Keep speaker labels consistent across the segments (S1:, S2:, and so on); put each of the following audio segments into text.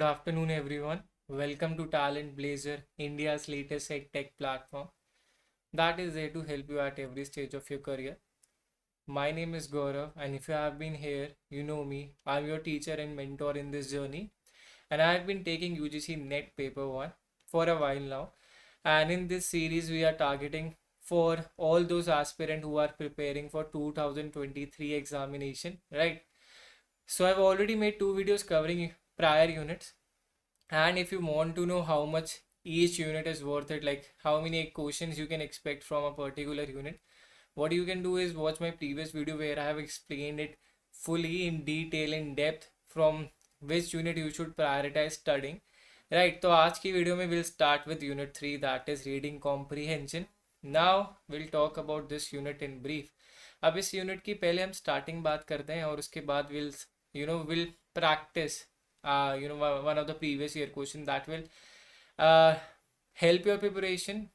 S1: afternoon, everyone. Welcome to Talent Blazer, India's latest tech platform that is there to help you at every stage of your career. My name is Gaurav, and if you have been here, you know me. I'm your teacher and mentor in this journey, and I have been taking UGC NET Paper 1 for a while now. And in this series, we are targeting for all those aspirants who are preparing for 2023 examination, right? So I've already made two videos covering prior units, and if you want to know how much each unit is worth it, like how many questions you can expect from a particular unit, what you can do is watch my previous video where I have explained it fully in detail, in depth, from which unit you should prioritize studying. Right, तो आज की video में we'll start with unit 3, that is reading comprehension. Now we'll talk about this unit in brief. अब इस unit की पहले हम starting बात करते हैं और उसके बाद we'll practice one of the previous year question that will help your preparation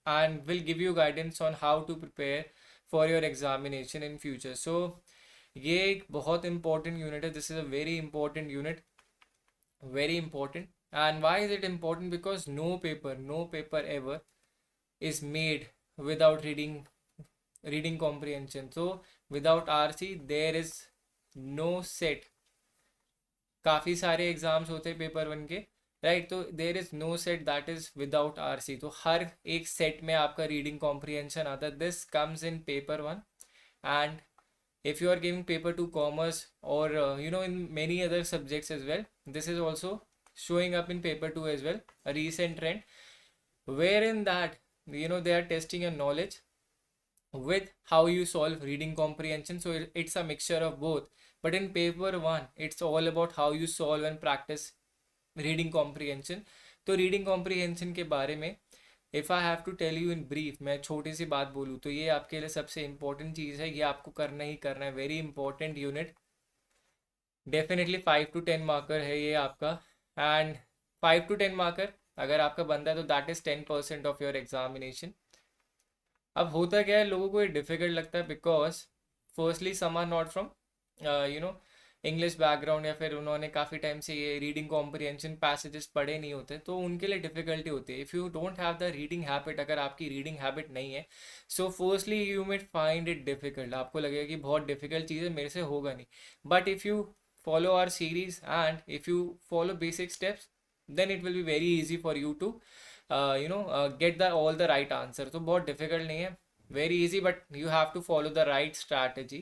S1: and will give you guidance on how to prepare for your examination in future. So ये एक बहुत important unit है. This is a very important unit, very important. And why is it important? Because no paper ever is made without reading comprehension. So without RC there is no set. काफ़ी सारे exams होते हैं paper 1 के, right? तो there is no set that is without RC. तो हर एक set में आपका रीडिंग कॉम्प्रिहेंशन आता है. This comes in paper 1, and if you are giving paper 2 commerce or in many other subjects as well, this is also showing up in paper 2 as well, a recent trend wherein that they are testing your knowledge with how you solve reading comprehension. So it's a mixture of both, but in paper 1 it's all about how you solve and practice reading comprehension. तो reading comprehension के बारे में if I have to tell you in brief, मैं छोटी सी बात बोलूँ तो ये आपके लिए सबसे important चीज़ है. ये आपको करना ही करना है. Very important unit, definitely 5 to 10 marker है ये आपका. एंड 5 to 10 मार्कर अगर आपका बनता है तो that is 10% of your examination. अब होता क्या है, लोगों को ये डिफिकल्ट लगता है because firstly some are not from English background, या फिर उन्होंने काफ़ी टाइम से ये रीडिंग कॉम्प्रिहेंशन पैसेजेस पढ़े नहीं होते, तो उनके लिए डिफिकल्टी होती है. If you don't have the reading habit, अगर आपकी रीडिंग हैबिट नहीं है, सो फर्स्टली यू मिट फाइंड इट डिफिकल्ट. आपको लगेगा कि बहुत डिफिकल्ट चीज़ है, मेरे से होगा नहीं. But if you follow our series and if you follow basic steps, then it will be very easy for you to get the all the right answer. तो बहुत difficult नहीं है, very easy, but you have to follow the right strategy,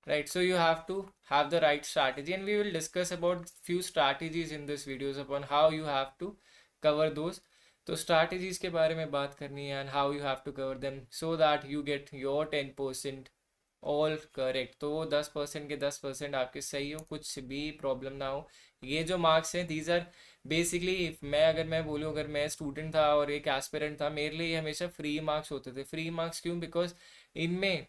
S1: right? So you have to have the right strategy, and we will discuss about few strategies in this videos upon how you have to cover those. तो strategies के बारे में बात करनी है and how you have to cover them so that you get your 10% all correct. तो वो 10% के 10% आपके सही हो, कुछ भी प्रॉब्लम ना हो. ये जो मार्क्स हैं दीज आर बेसिकली, अगर मैं बोलूँ, अगर मैं स्टूडेंट था और एक एस्पिरेंट था, मेरे लिए हमेशा फ्री मार्क्स होते थे. फ्री मार्क्स क्यों? बिकॉज इनमें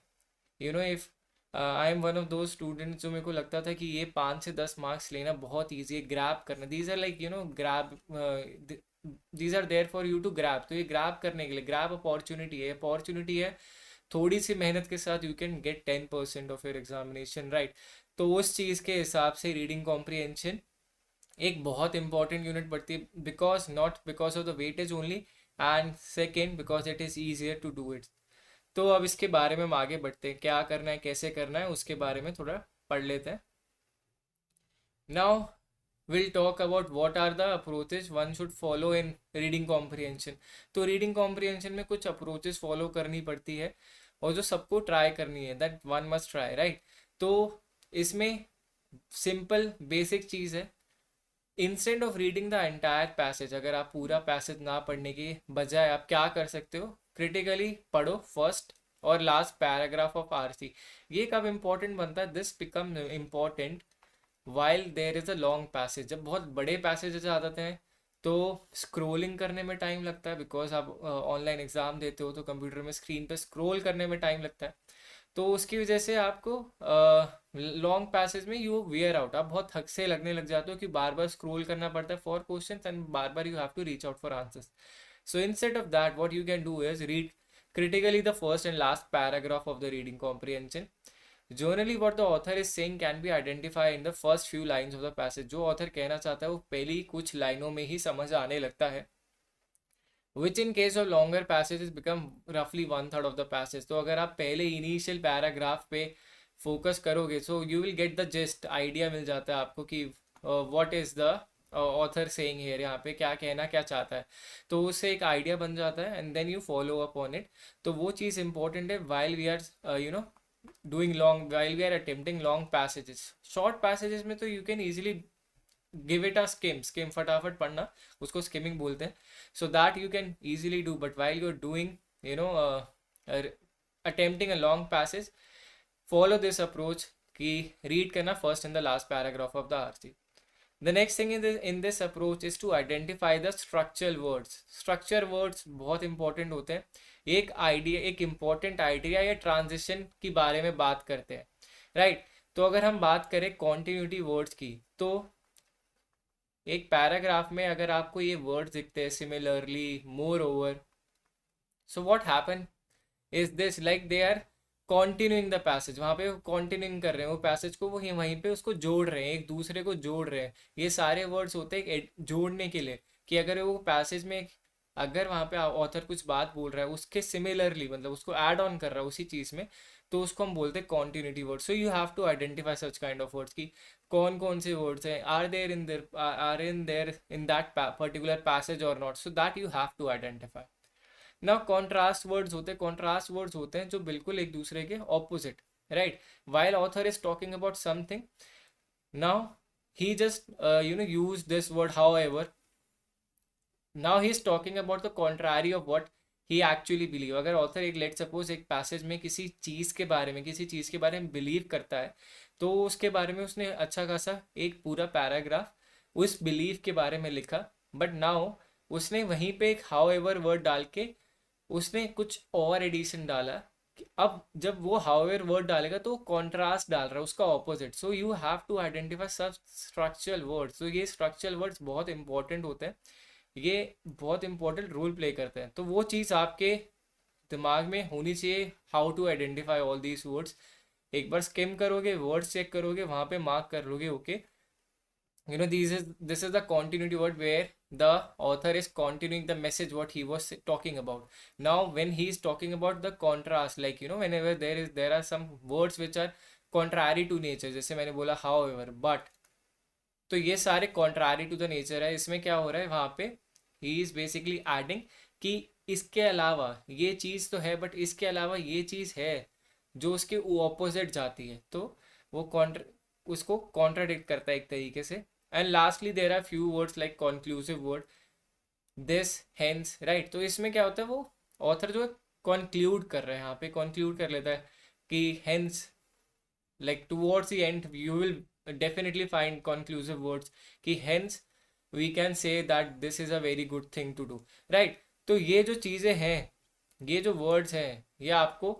S1: if I am one of दो स्टूडेंट जो मेरे को लगता था कि ये 5 से 10 मार्क्स लेना बहुत ईजी है, ग्रैब करना. These are like grab, these are there for you to grab. तो ये ग्रैब करने के लिए, ग्रैब अपॉर्चुनिटी है. थोड़ी सी मेहनत के साथ you can gate 10% of your examination, right? तो उस चीज़ के हिसाब से रीडिंग कॉम्प्रिहेंशन एक बहुत इंपॉर्टेंट यूनिट बढ़ती है, because not because of the weightage only, and second because it is easier to do it. तो अब इसके बारे में हम आगे बढ़ते हैं, क्या करना है, कैसे करना है, उसके बारे में थोड़ा पढ़ लेते हैं. Now will talk about what are the approaches one should follow in reading comprehension. तो रीडिंग कॉम्प्रिहेंशन में कुछ अप्रोचेज फॉलो करनी पड़ती है और जो सबको ट्राई करनी है, that one must try, right? तो इसमें सिंपल बेसिक चीज़ है, instead of reading the entire passage, अगर आप पूरा पैसेज ना पढ़ने के बजाय आप क्या कर सकते हो, क्रिटिकली पढ़ो फर्स्ट और लास्ट पैराग्राफ ऑफ RC. ये कब इंपॉर्टेंट बनता है? This become important while there is a long passage. जब बहुत बड़े पैसेज आ जाते हैं तो स्क्रोलिंग करने में टाइम लगता है, बिकॉज आप ऑनलाइन एग्ज़ाम देते हो तो कंप्यूटर में स्क्रीन पे स्क्रोल करने में टाइम लगता है. तो उसकी वजह से आपको लॉन्ग पैसेज में यू वेयर आउट, आप बहुत थक से लगने लग जाते हो कि बार बार स्क्रोल करना पड़ता है फॉर क्वेश्चन, एंड बार बार you have to reach out for answers. So instead of that what you can do is read critically the first and last paragraph of the reading comprehension. Generally what the author is saying can be identify in the first few lines of the passage. जो author कहना चाहता है वो पहली कुछ लाइनों में ही समझ आने लगता है, which in case of longer passage become रफली one third of the passage. तो अगर आप पहले इनिशियल पैराग्राफ पे फोकस करोगे so you will get the just idea मिल जाता है आपको कि what is the author saying here, यहाँ पे क्या कहना क्या चाहता है, तो उससे एक आइडिया बन जाता है and then you follow up on it. तो वो चीज़ इंपॉर्टेंट है while we are you know doing long, while we are attempting long passages. Short passages में तो you can easily give it a skim फटाफट पढ़ना, उसको स्किमिंग बोलते हैं, so that you can easily do. But while you are doing you know attempting a long passage, follow this approach कि read करना first in the last paragraph of the RC. The next thing in this approach is to identify the structural words. Structure words बहुत important होते हैं। एक idea, एक important idea या transition की बारे में बात करते हैं, राइट। तो अगर हम बात करें continuity words की, तो एक पैराग्राफ में अगर आपको ये वर्ड्स दिखते हैं similarly, moreover, so what happen is this, like they are continuing the passage. वहाँ पे कॉन्टिन्यूइंग कर रहे हैं वो पैसेज को, वो वहीं पे उसको जोड़ रहे हैं, एक दूसरे को जोड़ रहे हैं। ये सारे वर्ड्स होते हैं जोड़ने के लिए, कि अगर वो पैसेज में अगर वहाँ पे ऑथर कुछ बात बोल रहा है उसके सिमिलरली, मतलब उसको ऐड ऑन कर रहा है उसी चीज़ में, तो उसको हम बोलते हैं continuity word. So you have to identify such kind of words की कौन कौन से वर्ड्स हैं, are in there in that particular passage और not, so that you have to identify. ना कॉन्ट्रास्ट वर्ड्स होते हैं, कॉन्ट्रास्ट वर्ड्स होते हैं जो बिल्कुल एक दूसरे के opposite, right. While author is talking about something, now he just use this word however, now he is talking about the contrary of what he actually believe। अगर ऑथर एक लेट सपोज एक पैसेज में किसी चीज़ के बारे में, किसी चीज़ के बारे में बिलीव करता है, तो उसके बारे में उसने अच्छा खासा एक पूरा पैराग्राफ उस बिलीव के बारे में लिखा, बट नाउ उसने वहीं पे एक हाउ एवर वर्ड डाल के उसने कुछ और एडिशन डाला कि अब जब वो हाउएवर वर्ड डालेगा तो कॉन्ट्रास्ट डाल रहा है उसका opposite. So you have to identify सब स्ट्रक्चरल वर्ड्स। तो ये स्ट्रक्चरल वर्ड्स बहुत इंपॉर्टेंट होते हैं, ये बहुत इंपॉर्टेंट रोल प्ले करते हैं। तो वो चीज़ आपके दिमाग में होनी चाहिए, how to identify all these words. एक बार स्किम करोगे, वर्ड्स चेक करोगे, वहाँ पे मार्क कर लोगे, okay this is the continuity word where the author is continuing the message what he was talking about. Now when he is talking about the contrast, like whenever there are some words which are contrary to nature, जैसे मैंने बोला however, but, तो ये सारे contrary to the nature है। इसमें क्या हो रहा है, वहाँ पे he is basically adding कि इसके अलावा ये चीज़ तो है, बट इसके अलावा ये चीज़ है जो उसके ऑपोजिट जाती है, तो वो उसको कॉन्ट्राडिक्ट करता है एक तरीके से। And lastly there are few words like conclusive word, this, hence, right. तो इसमें क्या होता है, वो ऑथर जो कंक्लूड कर रहे हैं, यहाँ पे कंक्लूड कर लेता है कि hence, like towards the end you will definitely find conclusive words कि hence we can say that this is a very good thing to do, right. तो ये जो चीज़ें हैं, ये जो वर्ड्स हैं, ये आपको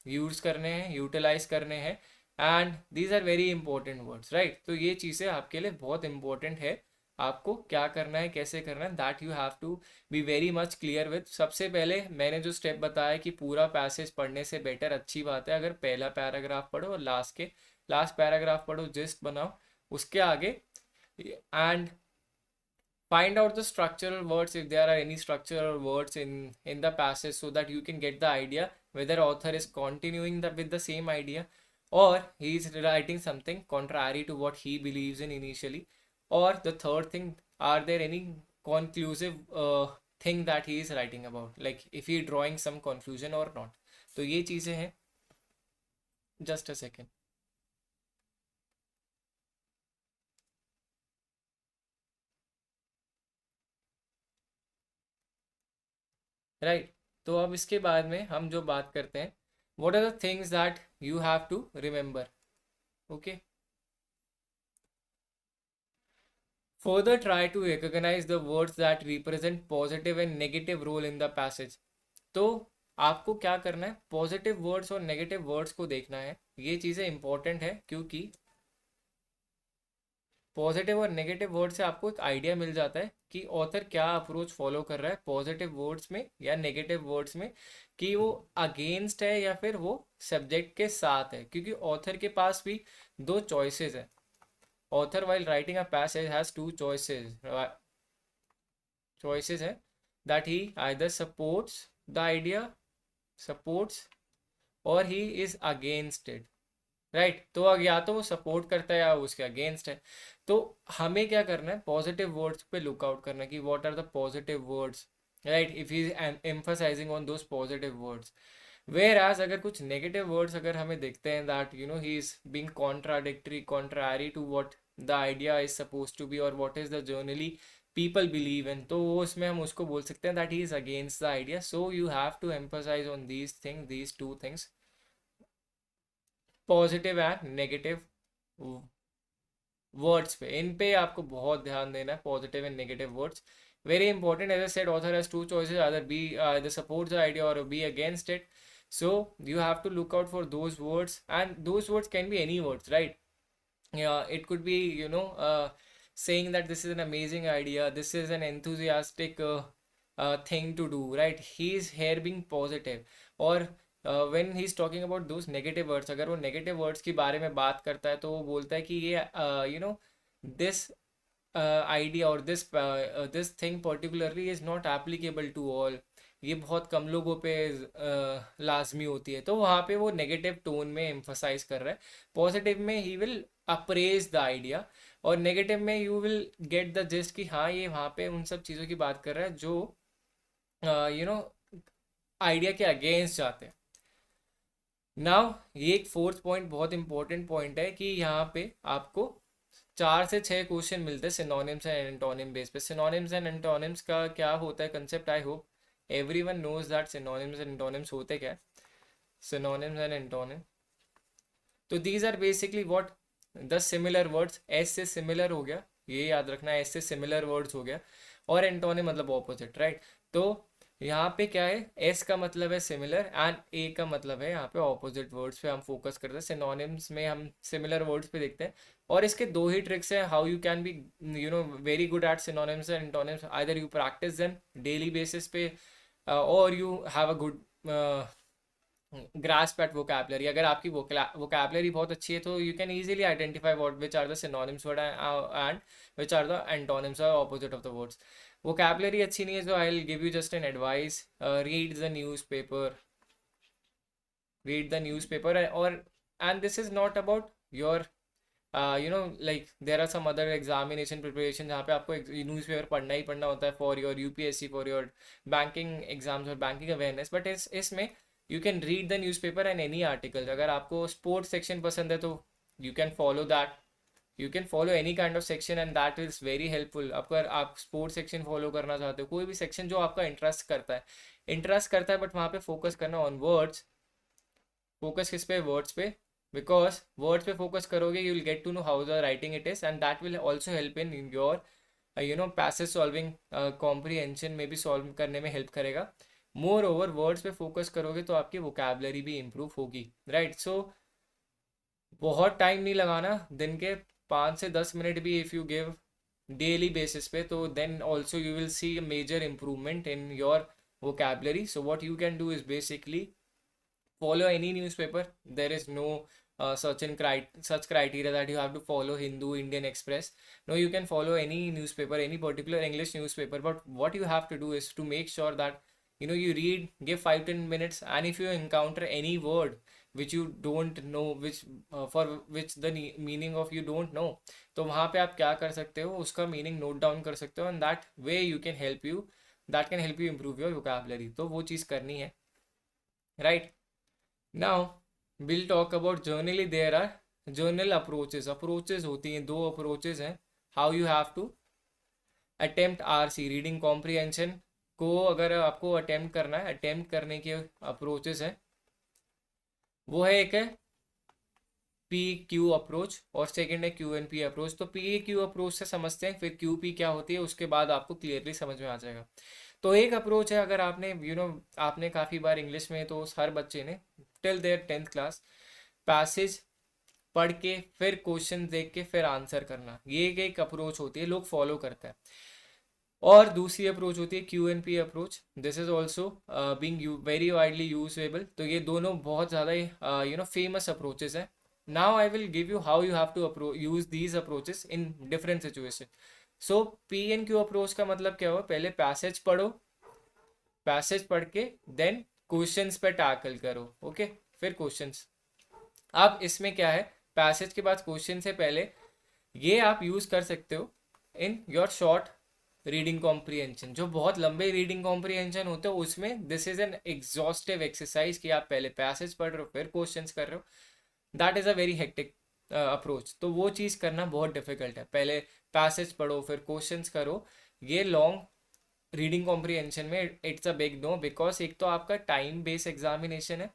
S1: यूज़ करने हैं, यूटिलाइज करने हैं, and these are very important words, right. तो ये चीज़ें आपके लिए बहुत इंपॉर्टेंट है, आपको क्या करना है, कैसे करना है, that you have to be very much clear with. सबसे पहले मैंने जो स्टेप बताया कि पूरा पैसेज पढ़ने से बेटर, अच्छी बात है अगर पहला पैराग्राफ पढ़ो और लास्ट पैराग्राफ पढ़ो, जिस्ट बनाओ उसके आगे, and find out the structural words if there are any structural words in the passage, so that you can get the idea whether author is continuing with the same idea, or he is writing something contrary to what he believes in initially, or the third thing, are there any conclusive thing that he is writing about, like if he is drawing some conclusion or not। तो ये चीज़ें हैं, just a second। Right. तो अब इसके बाद में हम जो बात करते हैं, what are the things that you have to remember, okay. Further try to recognise the words that represent positive and negative role in the passage. तो आपको क्या करना है, पॉजिटिव वर्ड्स और नेगेटिव वर्ड्स को देखना है। ये चीज़ें इंपॉर्टेंट है क्योंकि पॉजिटिव और नेगेटिव वर्ड से आपको एक आइडिया मिल जाता है कि ऑथर क्या अप्रोच फॉलो कर रहा है पॉजिटिव वर्ड्स में या नेगेटिव वर्ड्स में, कि वो अगेंस्ट है या फिर वो सब्जेक्ट के साथ है, क्योंकि ऑथर के पास भी दो चॉइसेस है. Author while writing a passage has two choices है, that he either supports the idea, supports, और he is against it. Right, तो अब या तो वो सपोर्ट करता है या उसके अगेंस्ट है. तो हमें क्या करना है, पॉजिटिव वर्ड्स पे लुक आउट करना है कि what are the positive words. Right, if he is emphasising on those positive words. Whereas अगर कुछ नेगेटिव वर्ड्स अगर हमें देखते हैं that he is being contradictory, contrary to what the idea is suppose to be और what is the generally people believe in, तो वो उसमें हम उसको बोल सकते हैं that he is against the idea. So you have to emphasise on these two things, positive and negative words पे. इन पे आपको बहुत ध्यान देना है, positive and negative words, very important. As I said, author has two choices, either support the idea or be against it. So you have to look out for those words, and those words can be any words, right? Yeah, it could be, saying that this is an amazing idea, this is an enthusiastic thing to do, right? He is here being positive. Or when he's talking about those negative words, अगर वो negative words के बारे में बात करता है तो वो बोलता है कि ये this idea or this thing particularly is not applicable to all. ये बहुत कम लोगों पे लाजमी होती है. तो वहाँ पे वो नेगेटिव टोन में एम्फसाइज कर रहा है. पॉजिटिव में he will apprise the idea, और नेगेटिव में you will get the gist कि हाँ ये वहाँ पे उन सब चीज़ों की बात कर रहा है जो आइडिया के अगेंस्ट जाते हैं. नाउ ये एक फोर्थ पॉइंट बहुत इंपॉर्टेंट पॉइंट है कि यहाँ पे आपको 4 से 6 क्वेश्चन मिलते हैं सिनोनिम्स एंड एंटोनिम बेस पे. सिनोनिम्स एंड एंटोनिम्स का क्या होता है concept, I hope everyone knows that synonyms and antonyms होते क्या है. सिनोनिम्स एंड एंटोनिम, तो these are basically what the similar words. S से सिमिलर हो गया, ये याद रखना, एस से सिमिलर वर्ड्स हो गया, और एंटोनिम मतलब ऑपोजिट, राइट. तो यहाँ पे क्या है, एस का मतलब है सिमिलर एंड ए का मतलब है यहाँ पे ऑपोजिट वर्ड्स पे हम फोकस करते हैं. सिनोनिम्स में हम सिमिलर वर्ड्स पे देखते हैं, और इसके दो ही ट्रिक्स हैं how you can be very good at synonyms and antonyms. Either you practice them daily basis पे, और you have a good grasp at vocabulary. अगर आपकी vocabulary बहुत अच्छी है तो you can easily identify which are the synonyms word and which are the antonyms or opposite of the words. Vocabulary अच्छी नहीं है तो I'll give you just an advice. Read the newspaper. Read the newspaper, and this is not about your like there are some other examination preparation जहाँ पे आपको newspaper पढ़ना ही पढ़ना होता है for your UPSC, for your banking exams और banking awareness. But इसमें you can read the newspaper and any article. अगर आपको sports section पसंद है तो you can follow that. You can follow any kind of section and that is very helpful. अगर आप sports section follow करना चाहते हो, कोई भी section जो आपका interest करता है but वहाँ पे focus करना on words. Focus किस पे, words पे, because words पे focus करोगे you will get to know how the writing it is, and that will also help in your passage solving, comprehension में भी solve करने में help करेगा. मोर ओवर वर्ड्स पे फोकस करोगे तो आपकी वोकैबलरी भी इम्प्रूव होगी, राइट. सो बहुत टाइम नहीं लगाना, दिन के 5 से 10 मिनट भी if you give daily basis पे, तो then also you will see major improvement in your vocabulary. So what you can do is basically follow any newspaper. There is no such criteria that you have to follow Hindu, Indian Express. No, you can follow any newspaper, any particular English newspaper, but what you have to do is to make sure that you read, give 5-10 minutes, and if you encounter any word which you don't know, for which the meaning of you don't know, तो वहाँ पे आप क्या कर सकते हो, उसका meaning note down कर सकते हो, and that way you can help you, that can help you improve your vocabulary. तो वो चीज़ करनी है, right. Now we'll talk about journally. There are journal approaches. Approaches होती हैं, 2 approaches हैं. How you have to attempt RC, reading comprehension को अगर आपको attempt करना है, attempt करने के approaches हैं. वो है, एक है PQ अप्रोच और सेकंड है QNP अप्रोच. तो PQ अप्रोच से समझते हैं, फिर QP क्या होती है उसके बाद आपको क्लियरली समझ में आ जाएगा. तो एक अप्रोच है, अगर आपने आपने काफ़ी बार इंग्लिश में, तो हर बच्चे ने till there 10th class passage पढ़ के फिर क्वेश्चन देख के फिर आंसर करना, ये एक अप्रोच होती है, लोग फॉलो करते हैं। और दूसरी अप्रोच होती है Q N P approach. This is also being very widely usable. तो ये दोनों बहुत ज़्यादा फेमस अप्रोचेस हैं। Now I will give you how you have to use these approaches in different situation. So P N Q approach का मतलब क्या हुआ, पहले पैसेज पढ़ो, पैसेज पढ़ के देन क्वेश्चंस पे टैकल करो, ओके, फिर क्वेश्चंस। अब इसमें क्या है, पैसेज के बाद क्वेश्चन से पहले ये आप यूज कर सकते हो in your short reading comprehension. जो बहुत लंबे रीडिंग कॉम्प्रीहेंशन होते हैं उसमें this is an exhaustive exercise कि आप पहले पैसेज पढ़ रहे हो फिर क्वेश्चंस कर रहे हो। That is a very hectic approach, तो वो चीज़ करना बहुत डिफिकल्ट है। पहले पैसेज पढ़ो फिर क्वेश्चंस करो, ये लॉन्ग रीडिंग कॉम्प्रीहेंशन में it's a big no, because एक तो आपका टाइम बेस्ड एग्जामिनेशन है,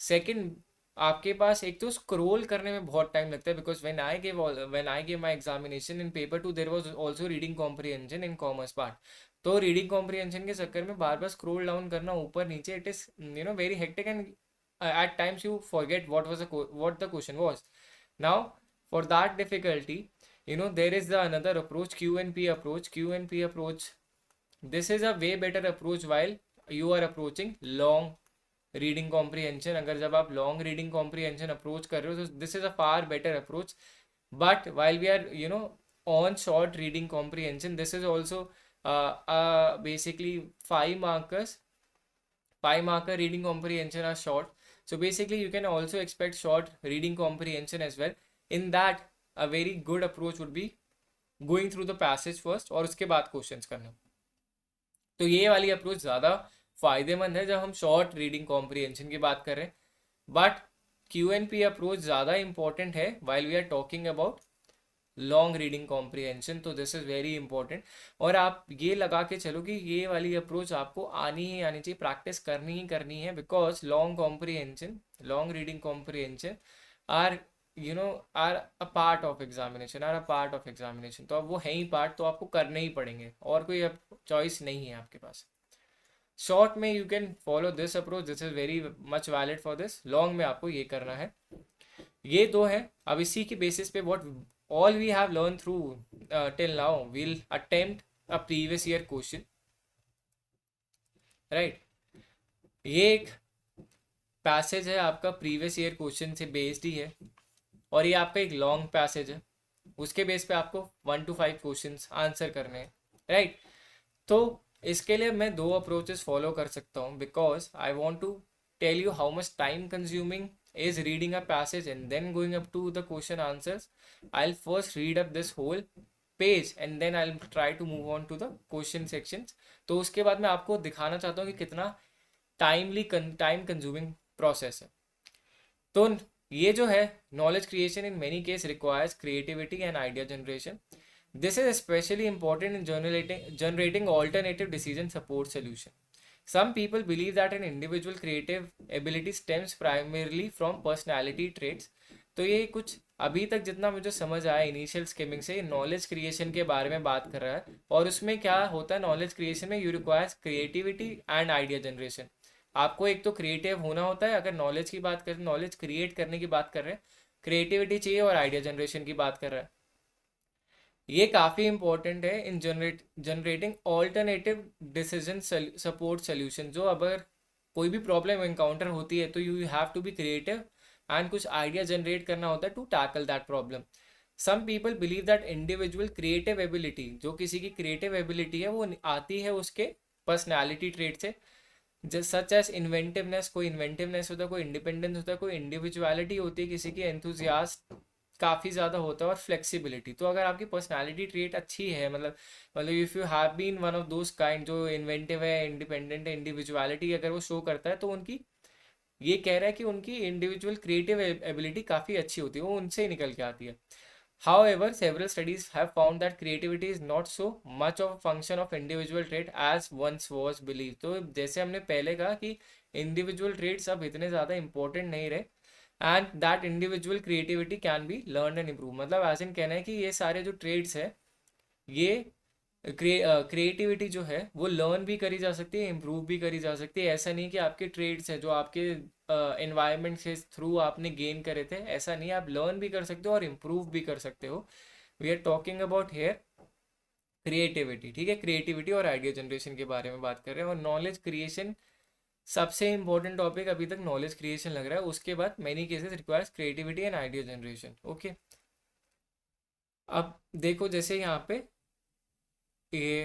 S1: सेकंड आपके पास एक तो स्क्रोल करने में बहुत टाइम लगता है, because when I give my examination in paper 2 there was also reading comprehension in commerce part. तो रीडिंग कॉम्प्रीहेंशन के चक्कर में बार बार स्क्रोल डाउन करना ऊपर नीचे, it is very hectic and at times you forget what the question was. Now for that difficulty, there is the another approach, Q&P approach. Q&P approach, this is a way better approach while you are approaching long reading comprehension. अगर जब आप long reading comprehension approach कर रहे हो, so this is a far better approach. But while we are on short reading comprehension, this is also basically 5 marker reading comprehension are short. So basically you can also expect short reading comprehension as well. In that, a very good approach would be going through the passage first और उसके बाद questions करना। तो ये वाली approach ज़्यादा फायदेमंद है जब हम शॉर्ट रीडिंग कॉम्प्रीहेंशन की बात कर रहे हैं। But Q N P approach ज़्यादा इंपॉर्टेंट है while we are talking about long reading comprehension. तो दिस इज़ वेरी इंपॉर्टेंट। और आप ये लगा के चलो कि ये वाली अप्रोच आपको आनी ही आनी चाहिए, प्रैक्टिस करनी ही करनी है, because long reading comprehension are are a part of examination. तो अब वो है ही पार्ट, तो आपको करने ही पड़ेंगे और कोई अब चॉइस नहीं है आपके पास। शॉर्ट में you can follow this approach, this is very much valid for this. Long में आपको ये करना है। ये दो है। अब इसी के बेसिस पे what all we have learned through till now, we'll attempt a previous year question, right? ये एक पैसेज है आपका प्रीवियस ईयर क्वेश्चन से बेस्ड ही है, और ये आपका एक लॉन्ग पैसेज है, उसके बेस पे आपको 1 to 5 क्वेश्चंस आंसर करने हैं, राइट? तो इसके लिए मैं 2 अप्रोचेस फॉलो कर सकता हूँ, because I want to tell you how much time consuming is reading a passage and then going up to the question answers. I'll first read up this whole page and then I'll try to move on to the question sections. तो उसके बाद मैं आपको दिखाना चाहता हूँ कि कितना टाइम कंज्यूमिंग प्रोसेस है। तो ये जो है knowledge creation in many case requires creativity and idea generation. This is especially important in generating alternative decision support solution. Some people believe that an individual creative ability stems primarily from personality traits. तो ये कुछ अभी तक जितना मुझे समझ आया initial skimming से, नॉलेज क्रिएशन के बारे में बात कर रहा है, और उसमें क्या होता है, नॉलेज क्रिएशन में you requires creativity and idea generation. आपको एक तो क्रिएटिव होना होता है, अगर नॉलेज की बात करें, नॉलेज क्रिएट करने की बात कर रहे हैं, क्रिएटिविटी चाहिए और आइडिया जनरेशन की बात कर रहा है. ये काफ़ी इंपॉर्टेंट है in generating alternative decision support solution. जो अगर कोई भी प्रॉब्लम एनकाउंटर होती है तो you have to be creative and कुछ आइडिया जनरेट करना होता है to tackle that problem. Some people believe that individual creative ability, जो किसी की क्रिएटिव एबिलिटी है वो आती है उसके पर्सनैलिटी ट्रेट से, सच एज इन्वेंटिवनेस. कोई इन्वेंटिवनेस होता है, कोई इंडिपेंडेंस होता है, कोई इंडिविजुअलिटी होती है किसी की, एंथुजियास्ट काफ़ी ज़्यादा होता है, और फ्लेक्सिबिलिटी. तो अगर आपकी पर्सनालिटी ट्रेट अच्छी है, मतलब if you have been one of those kind जो इन्वेंटिव है, इंडिपेंडेंट है, इंडिविजुअलिटी अगर वो शो करता है, तो उनकी ये कह रहा है कि उनकी इंडिविजुअल क्रिएटिव एबिलिटी काफ़ी अच्छी होती है, वो उनसे ही निकल के आती है. However, several studies have found that creativity is not so much of a function of individual trait as once was believed. तो जैसे हमने पहले कहा कि इंडिविजुअल ट्रेट्स अब इतने ज़्यादा इंपॉर्टेंट नहीं रहे, and that individual creativity can be learn and improve. मतलब एज इन कहना है कि ये सारे जो ट्रेड्स है ये क्रिएटिविटी जो है वो लर्न भी करी जा सकती है, इम्प्रूव भी करी जा सकती है। ऐसा नहीं कि आपके ट्रेड्स है जो आपके एनवायरनमेंट के थ्रू आपने गेन करे थे, ऐसा नहीं, आप लर्न भी कर सकते हो और इम्प्रूव भी कर सकते हो। We are talking about here creativity, ठीक है, क्रिएटिविटी और आइडिया जनरेशन के बारे में बात कर रहे हैं। और नॉलेज क्रिएशन सबसे इंपॉर्टेंट टॉपिक अभी तक नॉलेज क्रिएशन लग रहा है, उसके बाद many cases requires creativity and idea generation. Okay, अब देखो जैसे यहाँ पे ये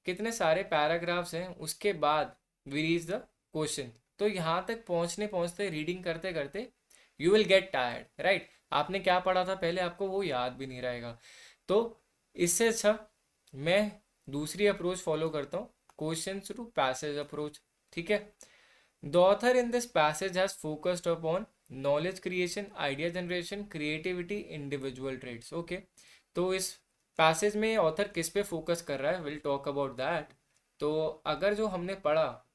S1: कितने सारे पैराग्राफ्स हैं, उसके बाद वी रीच द क्वेश्चन। तो यहाँ तक पहुँचने पहुँचते रीडिंग करते करते you will get tired, right. आपने क्या पढ़ा था पहले आपको वो याद भी नहीं रहेगा। तो इससे अच्छा मैं दूसरी अप्रोच फॉलो करता हूँ, क्वेश्चन थ्रू पैसेज अप्रोच, ठीक है। The author in this passage has focused upon knowledge creation, idea generation, creativity, individual traits. Okay, तो इस पैसेज में ऑथर किस पे फोकस कर रहा है, विल टॉक अबाउट दैट। तो अगर जो हमने पढ़ा,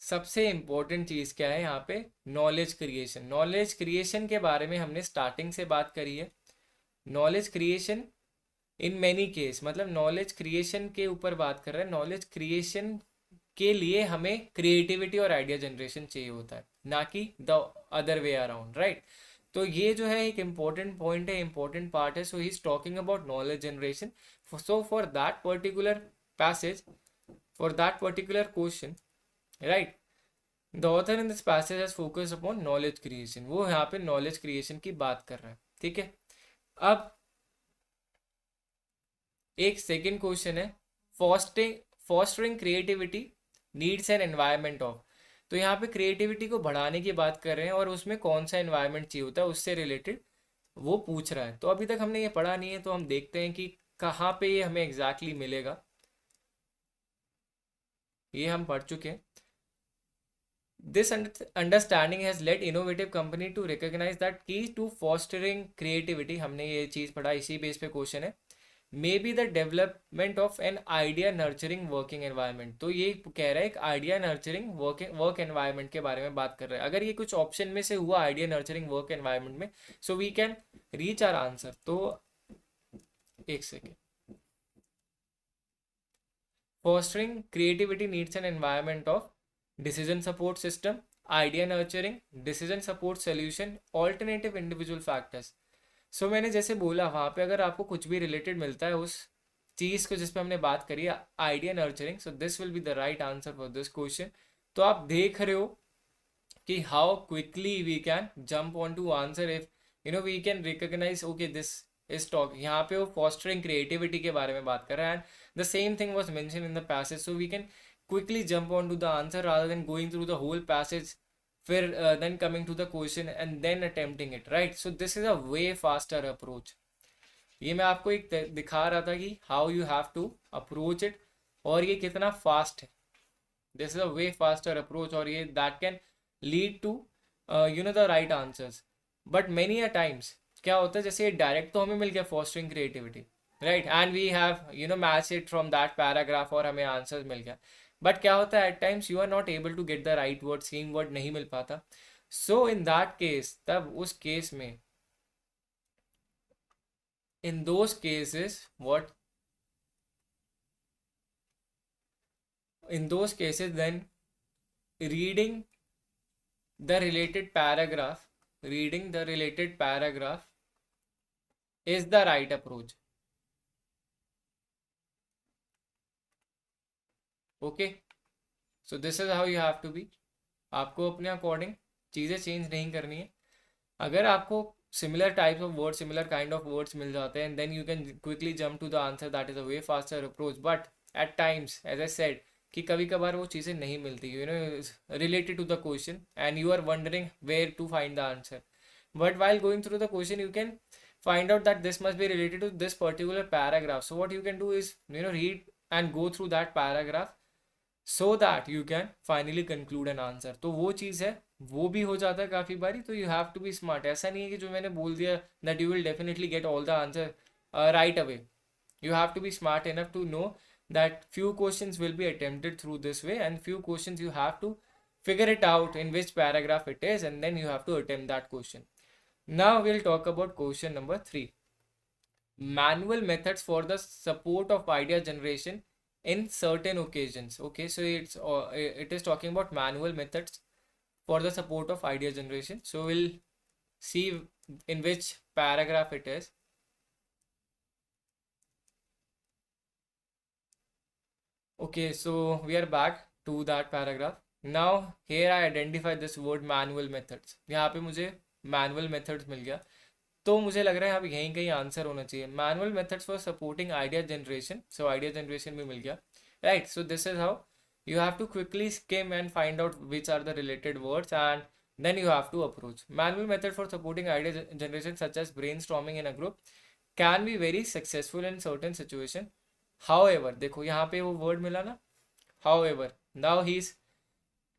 S1: सबसे इंपॉर्टेंट चीज़ क्या है यहाँ पे, नॉलेज क्रिएशन। नॉलेज क्रिएशन के बारे में हमने स्टार्टिंग से बात करी है। Knowledge creation in many case, मतलब नॉलेज क्रिएशन के ऊपर बात कर रहे हैं। नॉलेज क्रिएशन के लिए हमें क्रिएटिविटी और आइडिया जनरेशन चाहिए होता है, ना कि the other way around, right. तो ये जो है एक इम्पॉर्टेंट पॉइंट है, इम्पॉर्टेंट पार्ट है। So he is talking about knowledge generation. So for that particular passage, for that particular question, right, the author in this passage has focus upon knowledge creation. वो यहाँ पे knowledge creation की बात कर रहा है, ठीक है। अब एक सेकेंड क्वेश्चन है, fostering fostering creativity needs an environment of. तो यहाँ पे क्रिएटिविटी को बढ़ाने की बात कर रहे हैं और उसमें कौन सा एनवायरनमेंट चाहिए होता है उससे रिलेटेड वो पूछ रहा है। तो अभी तक हमने ये पढ़ा नहीं है, तो हम देखते हैं कि कहाँ पे ये हमें एग्जैक्टली मिलेगा। ये हम पढ़ चुके हैं। This understanding has led innovative company to recognise that key to fostering creativity, हमने ये चीज़ पढ़ा, इसी बेस पे क्वेश्चन है। May be the development of an idea nurturing working environment. तो ये कह रहा है एक आइडिया नर्चरिंग वर्क एनवायरनमेंट के बारे में बात कर रहा है। अगर ये कुछ ऑप्शन में से हुआ आइडिया नर्चरिंग वर्क एनवायरनमेंट में, so we can reach our answer. तो एक second, fostering creativity needs an environment of decision support system, idea nurturing, decision support solution, alternative individual factors. So मैंने जैसे बोला वहाँ पे अगर आपको कुछ भी रिलेटेड मिलता है उस चीज़ को जिस पे हमने बात करी है, idea nurturing, so this will be the right answer for this question. तो आप देख रहे हो कि how quickly we can jump on to answer if we can recognise okay this is talk. यहाँ पे वो फॉस्टरिंग क्रिएटिविटी के बारे में बात कर रहा है and the same thing was mention in the passage, so we can quickly jump on to the answer rather than going through the whole passage, फिर then coming to the question and then attempting it, right? So this is a way faster approach. ये मैं आपको एक दिखा रहा था कि how you have to approach it और ये कितना fast है। This is a way faster approach और ये that can lead to the right answers. But many a times क्या होता है, जैसे ये डायरेक्ट तो हमें मिल गया fostering creativity, right? And we have match it from that paragraph और हमें आंसर मिल गया। बट क्या होता है, at times you are not able to get the right word, same word नहीं मिल पाता। सो इन दैट केस, तब उस केस में, in those cases what, in those cases then reading the related paragraph, reading the related paragraph is the right approach. Okay, so this is how you have to be. आपको अपने according चीज़ें change नहीं करनी है। अगर आपको similar types of words, similar kind of words मिल जाते हैं, then you can quickly jump to the answer, that is a way faster approach. But at times as I said कि कभी कभार वो चीज़ें नहीं मिलती related to the question and you are wondering where to find the answer. But while going through the question you can find out that this must be related to this particular paragraph. So what you can do is read and go through that paragraph so that you can finally conclude an answer. तो वो चीज़ है, वो भी हो जाता है काफ़ी बारी। तो you have to be smart. ऐसा नहीं है कि जो मैंने बोल दिया that you will definitely get all the answer right away. You have to be smart enough to know that few questions will be attempted through this way and few questions you have to figure it out in which paragraph it is and then you have to attempt that question. Now we'll talk about question number 3. manual methods for the support of idea generation in certain occasions. Okay, so it is talking about manual methods for the support of idea generation. So we'll see in which paragraph it is. Okay, so we are back to that paragraph. Now here I identify this word manual methods. यहाँ पे मुझे manual methods मिल गया, तो मुझे लग रहा है अब यहीं कहीं आंसर होना चाहिए. Manual methods for supporting idea generation, so idea generation भी मिल गया, right. So this is how you have to quickly skim and find out which are the related words, and then you have to approach. Manual method for supporting idea generation such as brainstorming in a group can be very successful in certain situation. However, देखो यहाँ पे वो word मिला ना, however, now he is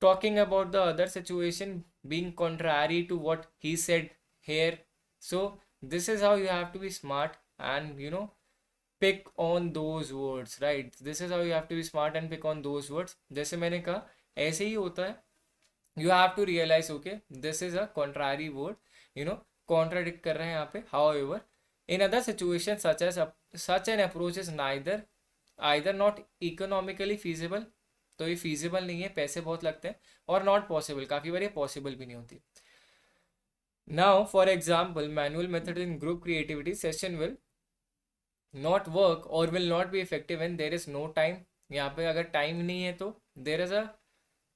S1: talking about the other situation being contrary to what he said here. So this is how you have to be smart and pick on those words, right? This is how you have to be smart and pick on those words. जैसे मैंने कहा ऐसे ही होता है. You have to realize, okay, this is a contrary word, contradict कर रहे हैं यहाँ पे. However, in other situations such an approach is either not economically feasible, तो ये feasible नहीं है, पैसे बहुत लगते हैं, और not possible, काफ़ी बार ये possible भी नहीं होती. Now, for example, manual method in group creativity session will not work or will not be effective when there is no time. यहाँ पे अगर टाइम नहीं है तो there is a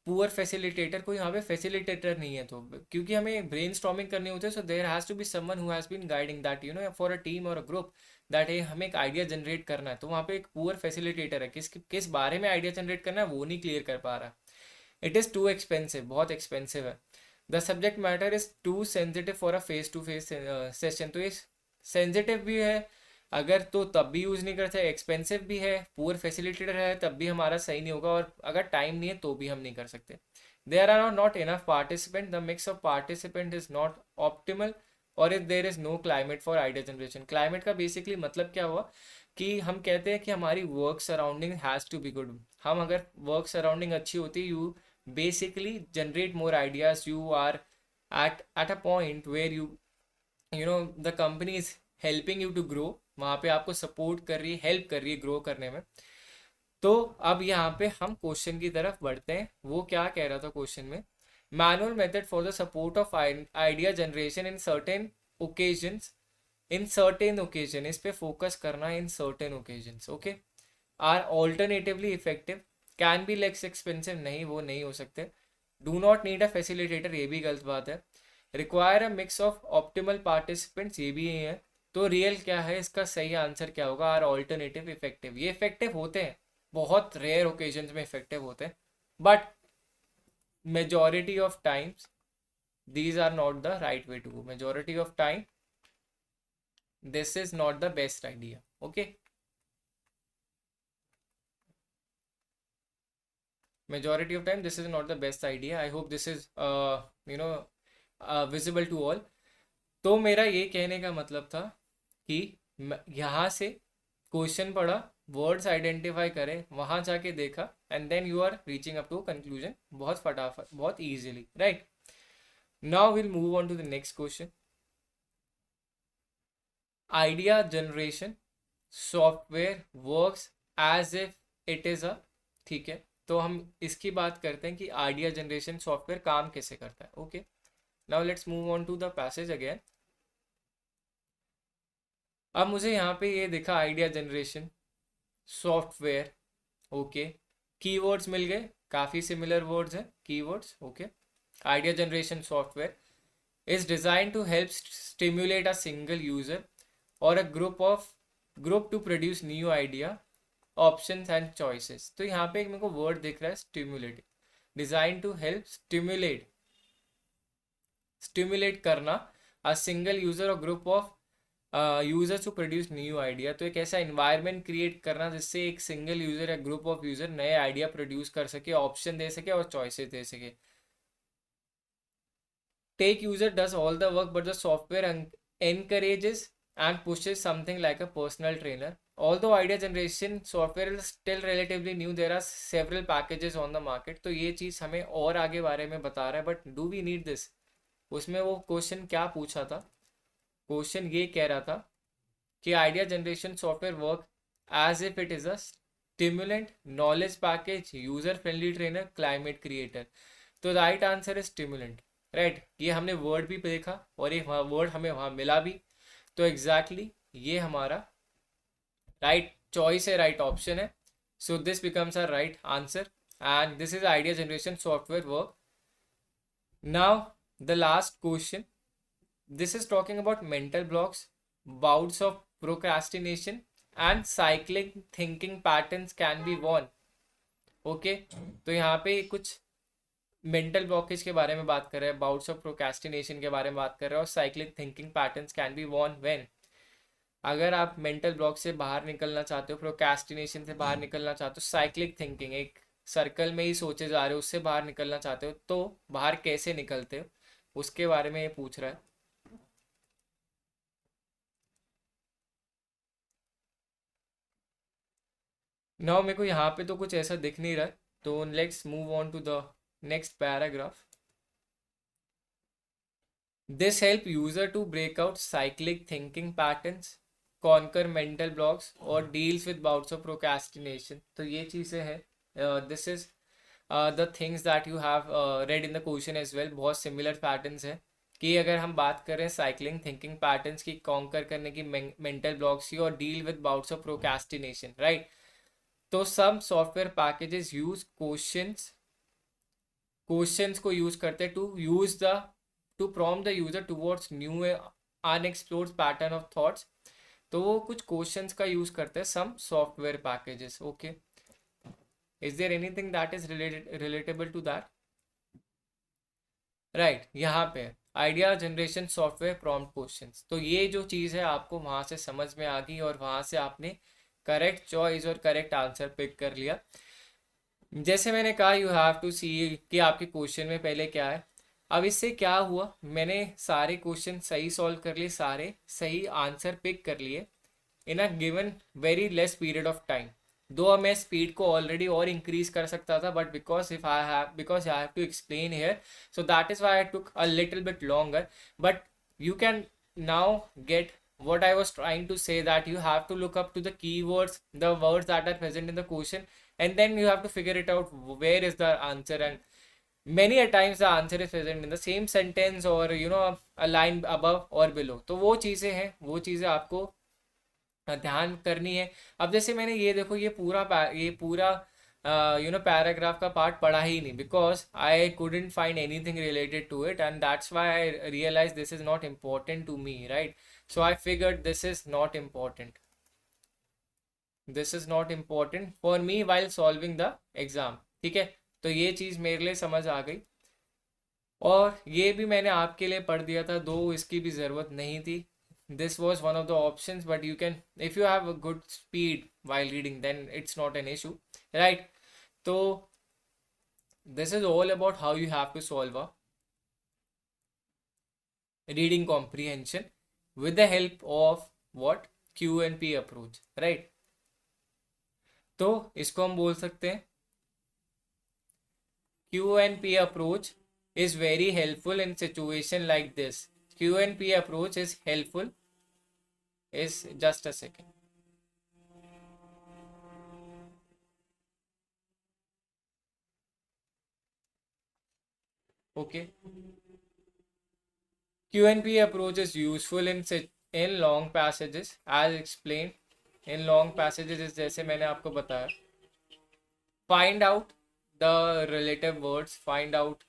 S1: poor facilitator, कोई यहाँ पे फैसिलिटेटर नहीं है, तो क्योंकि हमें ब्रेन स्टॉर्मिंग करनी होती है. So there has to be someone who has been guiding that for a team और अ ग्रुप दैट हमें एक आइडिया जनरेट करना है. तो वहाँ पे एक पुअर फैसिलिटेटर है, किस बारे में आइडिया जनरेट करना है वो नहीं क्लियर कर पा रहा. इट इज़ टू एक्सपेंसिव, बहुत एक्सपेंसिव है. The subject matter is too sensitive for a face to face session. तो ये सेंसिटिव भी है अगर, तो तब भी यूज़ नहीं करते. एक्सपेंसिव भी है, पुअर फैसिलिटेटर है, तब भी हमारा सही नहीं होगा. और अगर टाइम नहीं है तो भी हम नहीं कर सकते. There are not enough participant, the mix of participant is not optimal, और if there is no climate for idea generation. Climate का बेसिकली मतलब क्या हुआ कि हम कहते हैं कि हमारी work surrounding has to be good. हम अगर वर्क सराउंडिंग अच्छी होती, you basically generate more ideas. You are at a point where the company is helping you to grow. वहाँ पे आपको सपोर्ट कर रही है, हेल्प कर रही है ग्रो करने में. तो अब यहाँ पे हम क्वेश्चन की तरफ बढ़ते हैं. वो क्या कह रहा था क्वेश्चन में, manual method for the support of idea generation in certain occasions. In certain occasion, इस पे फोकस करना, in certain occasions. Okay, are alternatively effective, can be less expensive, नहीं वो नहीं हो सकते. Do not need a facilitator, ये भी गलत बात है. Require a mix of optimal participants, ये भी है. तो रियल क्या है, इसका सही आंसर क्या होगा, आर ऑल्टरनेटिव इफेक्टिव. ये इफेक्टिव होते हैं, बहुत रेयर ओकेजन्स में इफेक्टिव होते हैं, but majority of times these are not the right way to go. Majority of time this is not the best idea. Okay, majority of time this is not the best idea. I hope this is visible to all. तो मेरा ये कहने का मतलब था कि यहाँ से क्वेश्चन पढ़ा, वर्ड्स आइडेंटिफाई करें, वहाँ जाके देखा, and then you are reaching up to conclusion बहुत फटाफट, बहुत easily, right. Now will move on to the next question. Idea generation software works as if it is a, ठीक है, तो हम इसकी बात करते हैं कि आइडिया जनरेशन सॉफ्टवेयर काम कैसे करता है. Okay, now let's move on to the passage again. अब मुझे यहाँ पे ये दिखा idea generation software. Okay, keywords मिल गए, काफ़ी सिमिलर वर्ड्स हैं keywords. Okay, idea generation software is design to help stimulate a single user और a group to produce new idea, options and choices. तो यहाँ पे एक मेरे को वर्ड दिख रहा है stimulate. Design to help stimulate करना अ सिंगल यूजर और group of users to produce new idea. तो एक ऐसा इन्वायरमेंट क्रिएट करना जिससे एक सिंगल यूजर या ग्रुप ऑफ यूजर नए आइडिया प्रोड्यूस कर सके, ऑप्शन दे सके और चॉइसेस दे सके. Take user does all the work but the software encourages and pushes something like a personal trainer. Although idea generation software is still relatively new, there are several packages on the market. तो ये चीज़ हमें और आगे बारे में बता रहा है, but do we need this. उसमें वो क्वेश्चन क्या पूछा था, क्वेश्चन ये कह रहा था कि idea generation software work as if it is a stimulant, knowledge package, user friendly trainer, climate creator. तो right answer is stimulant. Right, ये हमने वर्ड भी देखा और ये वर्ड हमें वहाँ मिला भी, तो एग्जैक्टली ये हमारा राइट चॉइस है, राइट ऑप्शन है। So this becomes a right answer and this is idea generation software work. Now the last question, this is talking about mental blocks, bouts of procrastination, and cyclic thinking patterns can be won. Okay, तो यहाँ पे कुछ mental blockage के बारे में बात कर रहे हैं, बाउट्स ऑफ प्रोक्रेस्टिनेशन के बारे में बात कर रहे हैं, और cyclic thinking patterns can be won when. अगर आप मेंटल ब्लॉक से बाहर निकलना चाहते हो, प्रोक्रेस्टिनेशन से बाहर निकलना चाहते हो, साइक्लिक थिंकिंग, एक सर्कल में ही सोचे जा रहे हो, उससे बाहर निकलना चाहते हो, तो बाहर कैसे निकलते हो उसके बारे में ये पूछ रहा है। नाउ मेरे को यहाँ पे तो कुछ ऐसा दिख नहीं रहा है, तो let's move on to the next paragraph. This help user to break out cyclic thinking patterns, conquer mental blocks और deals with bouts of procrastination. तो ये चीज़ें हैं, this is the things that you have read in the question as well. बहुत similar patterns हैं कि अगर हम बात करें साइक्लिंग थिंकिंग पैटर्न्स की, कॉन्कर करने की मेंटल ब्लॉक्स की, और deal with bouts of procrastination, right. तो some software packages use questions को यूज करते हैं to prompt the user towards new unexplored pattern of thoughts. तो वो कुछ क्वेश्चंस का यूज करते हैं some software packages. Okay, is there anything that is relatable to that? Right, यहाँ पे idea generation software prompt questions. तो ये जो चीज़ है आपको वहाँ से समझ में आ गई और वहाँ से आपने करेक्ट चॉइस और करेक्ट आंसर पिक कर लिया। जैसे मैंने कहा, यू हैव टू सी कि आपके क्वेश्चन में पहले क्या है। अब इससे क्या हुआ, मैंने सारे क्वेश्चन सही सॉल्व कर लिए, सारे सही आंसर पिक कर लिए in a given very less period of time. दो मैं स्पीड को ऑलरेडी और इंक्रीज कर सकता था, but because I have to explain here, so that is why I took a little bit longer. But you can now get what I was trying to say, that you have to look up to the keywords, the words that are present in the question, and then you have to figure it out where is the answer. And many a times the answer is present in the same sentence or a line above or below. तो वो चीज़ें हैं, वो चीज़ें आपको ध्यान करनी है। अब जैसे मैंने ये देखो, ये पूरा पैराग्राफ का पार्ट पढ़ा ही नहीं, because I couldn't find anything related to it, and that's why I realise this is not important to me, right. So I figured this is not important, this is not important for me while solving the exam. ठीक है, तो ये चीज़ मेरे लिए समझ आ गई, और ये भी मैंने आपके लिए पढ़ दिया था, दो इसकी भी ज़रूरत नहीं थी। this was one of the options, but you can, if you have a good speed while reading, then it's not an issue, right? So this is all about how you have to solve a reading comprehension with the help of what Q&P approach, right? तो इसको हम बोल सकते हैं Q&P approach is very helpful in situation like this. Q&P approach is helpful, is just a second. Okay, Q&P approach is useful in long passages as explained. In long passages is जैसे मैंने आपको बताया, find out the relative words, find out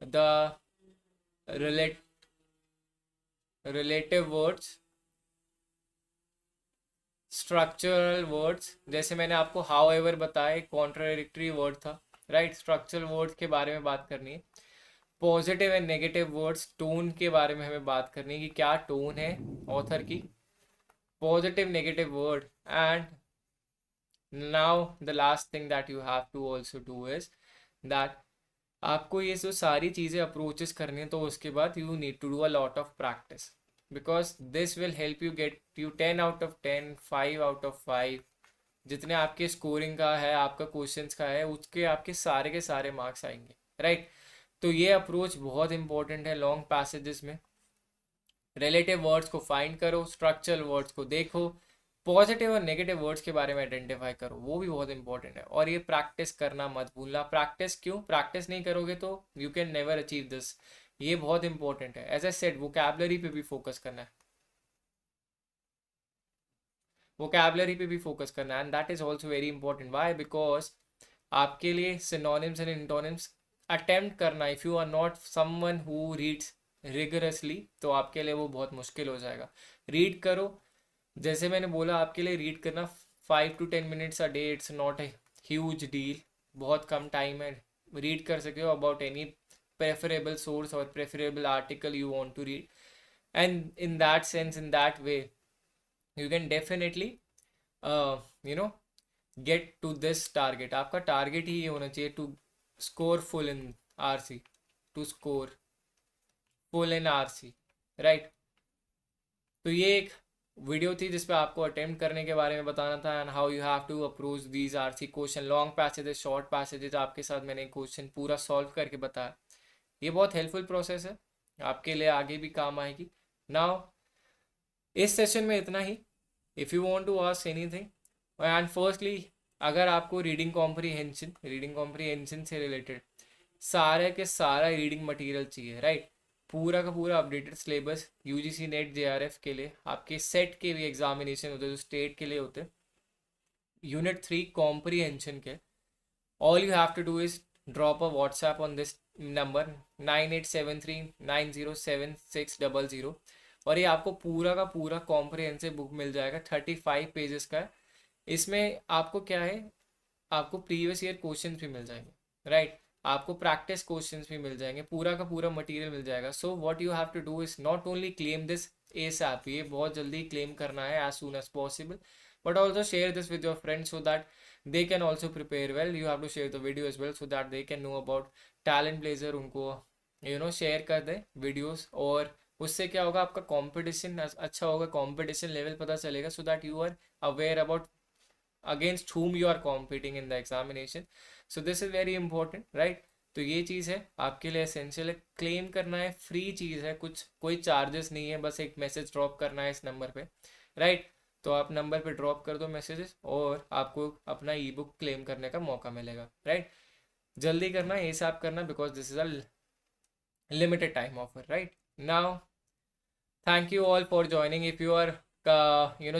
S1: the relative words, structural words, जैसे मैंने आपको however बताया, contradictory word था, right. Structural words के बारे में बात करनी है। Positive and negative words, tone के बारे में हमें बात करनी है कि क्या टोन है ऑथर की, positive negative word. And now the last thing that you have to also do is that आपको ये जो सारी चीज़ें अप्रोचेस करनी है, तो उसके बाद you need to do a lot of practice, because this will help you get you 10 out of 10, 5 out of 5, जितने आपके स्कोरिंग का है, आपका क्वेश्चंस का है, उसके आपके सारे के सारे मार्क्स आएंगे, राइट। तो ये अप्रोच बहुत इंपॉर्टेंट है लॉन्ग पैसेजेस में। रिलेटिव वर्ड्स को फाइंड करो, स्ट्रक्चरल वर्ड्स को देखो, पॉजिटिव और नेगेटिव वर्ड्स के बारे में आइडेंटिफाई करो, वो भी बहुत इंपॉर्टेंट है। और ये प्रैक्टिस करना मत भूलना। प्रैक्टिस क्यों? प्रैक्टिस नहीं करोगे तो you can never achieve this. ये बहुत इंपॉर्टेंट है। एज आई सेड, वोकैबलरी पे भी फोकस करना है, वोकैबलरी पे भी फोकस करना है, and that is also very important. Why? Because आपके लिए सिनोनिम्स एंड इंटोनिम्स अटेम्प्ट करना, if you are not someone who reads rigorously, तो आपके लिए वो बहुत मुश्किल हो जाएगा। रीड करो, जैसे मैंने बोला, आपके लिए रीड करना 5 to 10 minutes a day, it's not a huge deal, बहुत कम टाइम है। रीड कर सके हो अबाउट एनी प्रेफरेबल सोर्स और preferable article you want to read, and in that sense, in that way, you can definitely you know get to this target. आपका target ही ये होना चाहिए, to score full in RC, to score full in RC, right. तो ये एक video थी जिसपे आपको अटेम्प्ट करने के बारे में बताना था, and how you have to approach these RC question, long passages, short passages. आपके साथ मैंने क्वेश्चन पूरा सॉल्व करके बताया। ये बहुत हेल्पफुल प्रोसेस है, आपके लिए आगे भी काम आएगी। नाउ इस सेशन में इतना ही। If you want to ask anything, and firstly, अगर आपको रीडिंग कॉम्प्रीहेंशन से रिलेटेड सारे के सारा रीडिंग मटेरियल चाहिए, राइट, पूरा का पूरा updated syllabus UGC net JRF के लिए, आपके सेट के भी एग्जामिनेशन होते हैं जो स्टेट के लिए होते हैं, यूनिट 3 कॉम्प्रीहेंशन के, all you have to do is drop a WhatsApp on this number 9873907600, और ये आपको पूरा का पूरा कॉम्प्रिहेंसिव बुक मिल जाएगा। 35 पेजेस का है। इसमें आपको क्या है, आपको प्रीवियस ईयर क्वेश्चंस भी मिल जाएंगे, राइट, आपको प्रैक्टिस क्वेश्चंस भी मिल जाएंगे, पूरा का पूरा मटेरियल मिल जाएगा। So what you have to do is not only claim this ASAP, ये बहुत जल्दी क्लेम करना है, as soon as possible, but also share this with your friends so that they can also prepare well. You have to share the video as well so that they can know about talent blazer, उनको share कर दे videos, और उससे क्या होगा, आपका competition अच्छा होगा, competition level पता चलेगा, so that you are aware about against whom you are competing in the examination. So this is very important, right? तो ये चीज़ है आपके लिए एसेंशियल है। क्लेम करना है, फ्री चीज़ है, कुछ कोई चार्जेस नहीं है, बस एक मैसेज ड्रॉप करना है इस नंबर पे, राइट। तो आप नंबर पे ड्रॉप कर दो मैसेजेस और आपको अपना ई बुक क्लेम करने का मौका मिलेगा, राइट। जल्दी करना, ये सब करना, because this is a limited time offer, right. Now thank you all for joining. If you are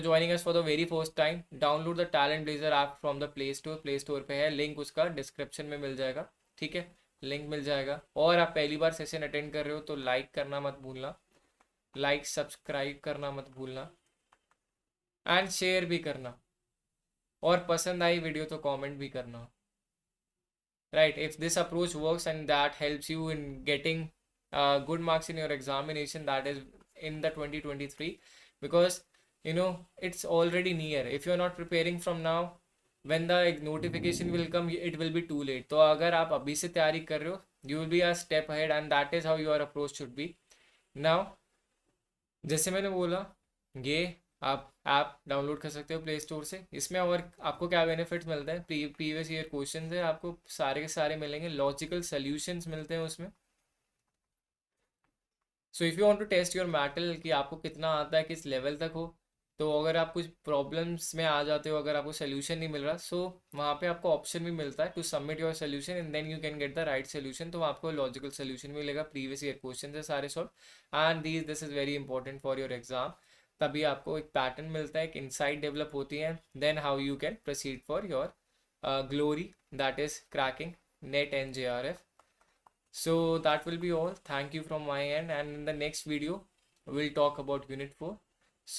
S1: joining us for the very first time, download the Talent Blazer app from the Play Store पे है, link उसका description में मिल जाएगा, ठीक है, link मिल जाएगा। और आप पहली बार सेशन अटेंड कर रहे हो तो लाइक करना मत भूलना, लाइक सब्सक्राइब करना मत भूलना, एंड शेयर भी करना, और पसंद आई वीडियो तो कमेंट भी करना, right. If this approach works and that helps you in getting good marks in your examination, that is in the 2023, because it's already near. If you're not preparing from now, when the notification will come, it will be too late. तो अगर आप अभी से तैयारी कर रहे हो, you will be a step ahead, and that is how your approach should be. Now जैसे मैंने बोला, ये आप ऐप डाउनलोड कर सकते हो प्ले स्टोर से। इसमें और आपको क्या बेनिफिट्स मिलते हैं, प्रीवियस ईयर क्वेश्चन है आपको सारे के सारे मिलेंगे, लॉजिकल सॉल्यूशंस मिलते हैं उसमें। So if you want to test your mettle कि आपको कितना आता है, किस लेवल तक हो, तो अगर आप कुछ प्रॉब्लम्स में आ जाते हो, अगर आपको सोल्यूशन नहीं मिल रहा, सो वहाँ पे आपको ऑप्शन भी मिलता है to submit your solution, and then you can get the right solution. तो आपको लॉजिकल सोल्यूशन मिलेगा, प्रीवियस ईयर क्वेश्चन है सारे solve, and this is very important for your exam. तभी आपको एक पैटर्न मिलता है, एक इंसाइट डेवलप होती है, then how you can proceed for your glory, that is cracking NET and JRF. So that will be all. Thank you from my end, and in the next video we'll talk about unit 4.